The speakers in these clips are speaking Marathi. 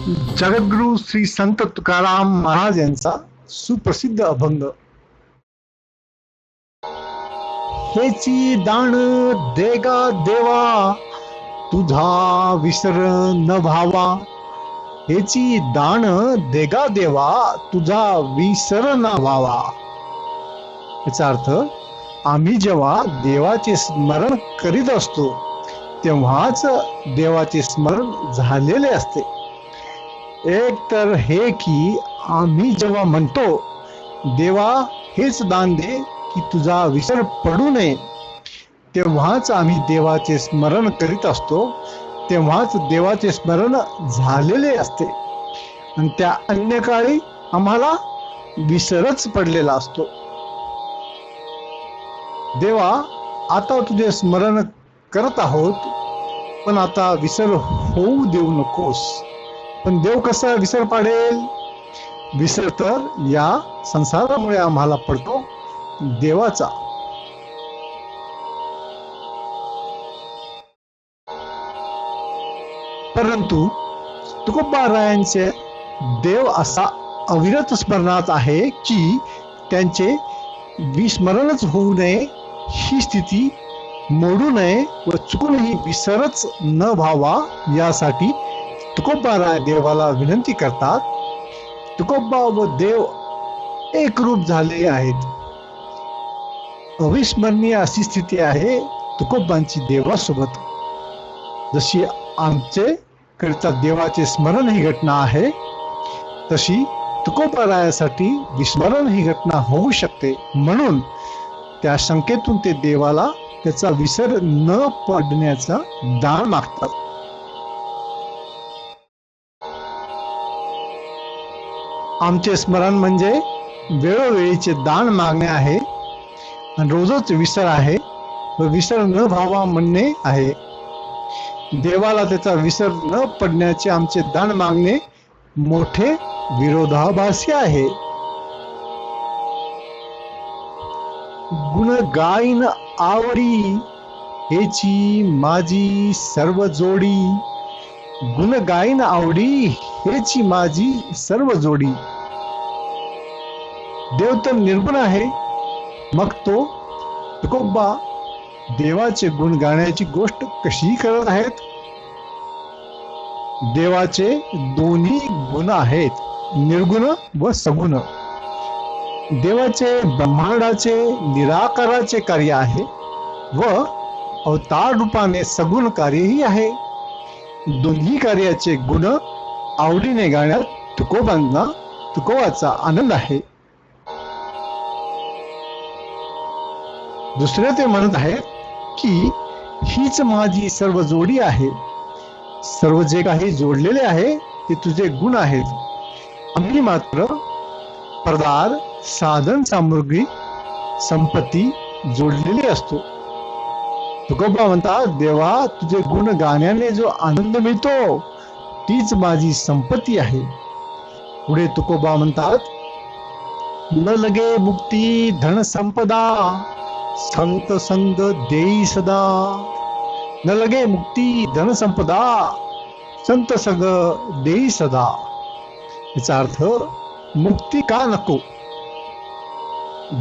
जगद्गुरु श्री संत तुकाराम महाराज यांचा सुप्रसिद्ध अभंग. हेची दान देगा देवा तुझा विसर न भावा. हेची दान देगा देवा तुझा विसर न व्हावा. याचा अर्थ, आम्ही जेव्हा देवाचे स्मरण करीत असतो तेव्हाच देवाचे स्मरण झालेले असते. एक तर हे की आम्ही जेव्हा म्हणतो देवा हेच दान दे की तुझा विसर पडू नये, तेव्हाच आम्ही देवाचे स्मरण करीत असतो, तेव्हाच देवाचे स्मरण झालेले असते आणि त्या अन्य काळी आम्हाला विसरच पडलेला असतो. देवा, आता तुझे स्मरण करत आहोत, पण आता विसर होऊ देऊ नकोस. पण देव कसा विसर पाडेल? विसर तर या संसारामुळे आम्हाला पडतो देवाचा. परंतु तुकोबारायांचे देव असा अविरत स्मरणात आहे की त्यांचे विस्मरणच होऊ नये, ही स्थिती मोडू नये व चुकूनही विसरच न व्हावा, यासाठी तुकोबाराय देवाला विनंती करतात. तुकोबा व देव एक रूप झाले आहेत. अविस्मरणीय अशी स्थिती आहे तुकोबांची देवासोबत. जशी आमचे करता देवाचे स्मरण ही घटना आहे, तशी तुकोबारायासाठी विस्मरण ही घटना होऊ शकते. म्हणून त्या शंकेतून ते देवाला त्याचा विसर न पडण्याचा दान मागतात. आमचे स्मरण म्हणजे वेळोवेळीचे दान मागणे आहे आणि रोजच विसर आहे व विसर न व्हावा म्हणणे आहे. देवाला त्याचा विसर न पडण्याचे आमचे दान मागणे मोठे विरोधाभासी आहे. गुण गाईन आवडी हेची माझी सर्व जोडी. गुण गाईन आवडी हेची माझी सर्व जोडी. देव तर निर्गुण आहे, मग तो तुकोबा देवाचे गुण गाण्याची गोष्ट कशी करत आहेत? देवाचे दोन्ही गुण आहेत, निर्गुण व सगुण. देवाचे ब्रह्मांडाचे निराकाराचे कार्य आहे व अवतार रूपाने सगुण कार्यही आहे. दोन्ही कार्याचे गुण आवडीने गाण्यात तुकोबाचा आनंद आहे. दुसरे ते म्हणत आहेत की हीच माझी सर्व जोडी आहे. सर्व जे काही जोडलेले आहे ते तुझे गुण आहेत. आम्ही मात्र पदार्थ, साधन, सामुग्री, संपत्ती जोडलेली असतो. तुकोबा म्हणतात, देवा तुझे गुण गाण्याने जो आनंद मिळतो तीच माझी संपत्ती आहे. पुढे तुकोबा म्हणतात, न लगे मुक्ती धन संपदा संत संग देई सदा. न लगे मुक्ती धन संपदा संत संग देई सदा. याचा अर्थ, मुक्ती का नको,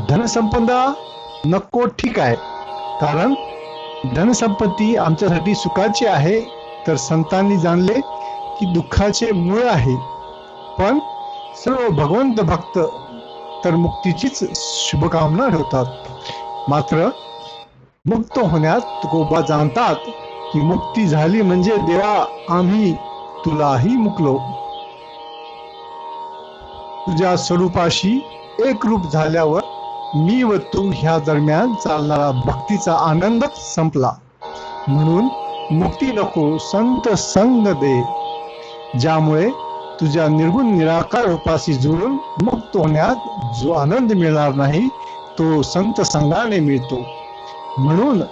धनसंपदा नको ठीक आहे, कारण धनसंपत्ती आमच्यासाठी सुखाची आहे, तर संतांनी जाणले की दुःखाचे मूळ आहे. पण सर्व भगवंत भक्त तर मुक्तीचीच शुभकामना ठेवतात. मात्र मुक्त होण्यात तुकोबा जाणतात की मुक्ती झाली म्हणजे देवा आम्ही तुलाही मुकलो. तुझ्या स्वरूपाशी एक रूप झाल्यावर मी व तू ह्या दरम्यान चालणारा भक्तीचा आनंदच संपला. म्हणून मुक्ती नको संत संग दे, ज्यामुळे तुझ्या निर्गुण निराकार रूपाशी जुळून मुक्त होण्यात जो आनंद मिळणार नाही तो संत संगाने मिळतो. म्हणून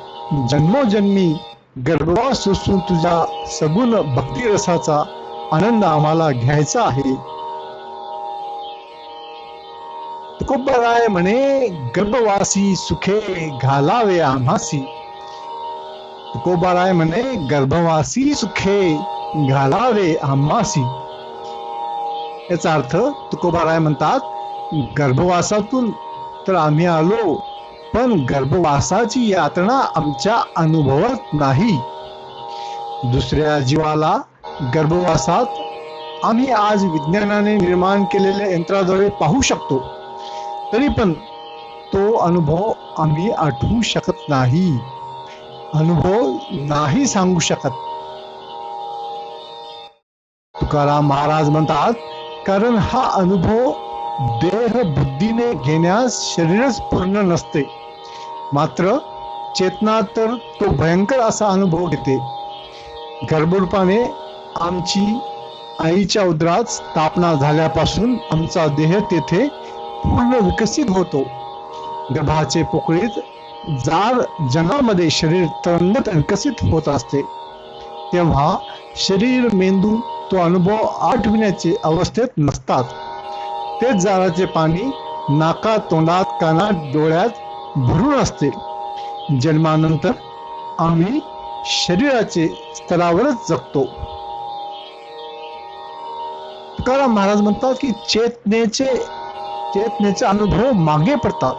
जन्मोजन्मी गर्भवास सोसून तुझ्या सगुण भक्तिरसाचा आनंद आम्हाला घ्यायचा आहे. तुकोबाराय म्हणे, गर्भवासी सुखे घालावे आम्हासी. तुकोबाराय म्हणे, गर्भवासी सुखे घालावे आम्हासी. याचा अर्थ तुकोबाराय म्हणतात, गर्भवासातून तर आम्ही आलो, पण गर्भवासाची यातना आमच्या अनुभवात नाही. दुसऱ्या जीवाला गर्भवासात आम्ही आज विज्ञानाने निर्माण केलेल्या यंत्राद्वारे पाहू शकतो, तरी पण तो अनुभव आम्ही आठवू शकत नाही, अनुभव नाही सांगू शकत. तुकाराम महाराज म्हणतात, कारण हा अनुभव देह बुद्धीने घेण्यास शरीरच पूर्ण नसते, मात्र चेतना तर तो भयंकर असा अनुभव घेते. गर्भरूपाने आमची आईच्या उदरात स्थापना झाल्यापासून आमचा देह तेथे पूर्ण विकसित होतो. गर्भाचे पोकळीत जाड जन्मामध्ये शरीर तरंगत विकसित होत असते, तेव्हा शरीर मेंदू तो अनुभव आठविण्याचे अवस्थेत नसतात. तेच जाराचे पाणी नाकात, तोंडात, कानात, डोळ्यात भरून असते. जन्मानंतर आम्ही शरीराचे स्तरावरच जगतो. तुकाराम महाराज म्हणतात की चेतनेचे अनुभव मागे पडतात.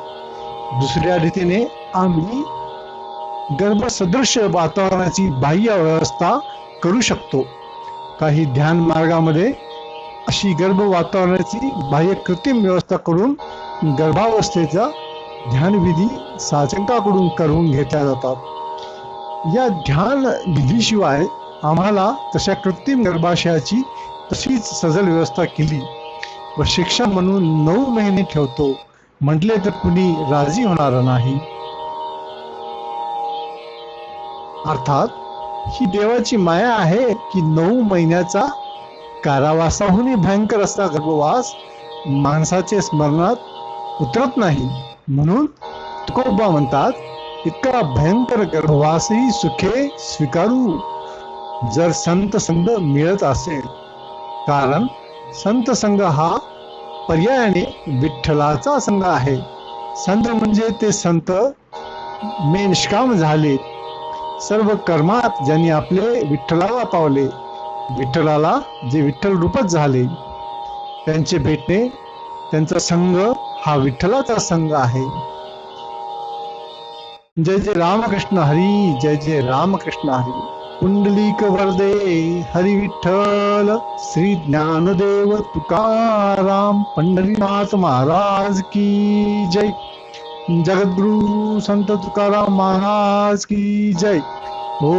दुसऱ्या रीतीने आम्ही गर्भसदृश वातावरणाची बाह्य व्यवस्था करू शकतो. काही ध्यान मार्गामध्ये अशी गर्भ वातावरणाची बाह्य कृत्रिम व्यवस्था करून गर्भावस्थेचा ध्यानविधी साधकाकडून करून घेतल्या जातात. या ध्यान विधीशिवाय आम्हाला तशा कृत्रिम गर्भाशयाची तशीच सजल व्यवस्था केली व शिक्षा म्हणून 9 महिने ठेवतो म्हटले तर कुणी राजी होणार नाही. अर्थात ही देवाची माया आहे की 9 महिन्याचा कारावासाहूनही भयंकर असा गर्भवास माणसाचे स्मरणात उतरत नाही. म्हणून तुकोबा म्हणतात, इतका भयंकर गर्भवासही सुखे स्वीकारू जर संत संग मिळत असेल. कारण संत संघ हा पर्यायाने विठ्ठलाचा संघ आहे. संत म्हणजे ते संत मे निष्काम झाले, सर्व कर्मात ज्यांनी आपले विठ्ठलाला पावले, विठ्ठलाला जे विठ्ठल रूपच झाले, त्यांचे भेटणे, त्यांचा संघ हा विठ्ठलाचा संघ आहे. जय जय रामकृष्ण हरी, जय जय रामकृष्ण हरी. पुंडलिक वरदे हरी विठ्ठल, श्री ज्ञानदेव तुकाराम पंढरीनाथ महाराज की जय. जगद्गुरु संत तुकाराम महाराज की जय. हो.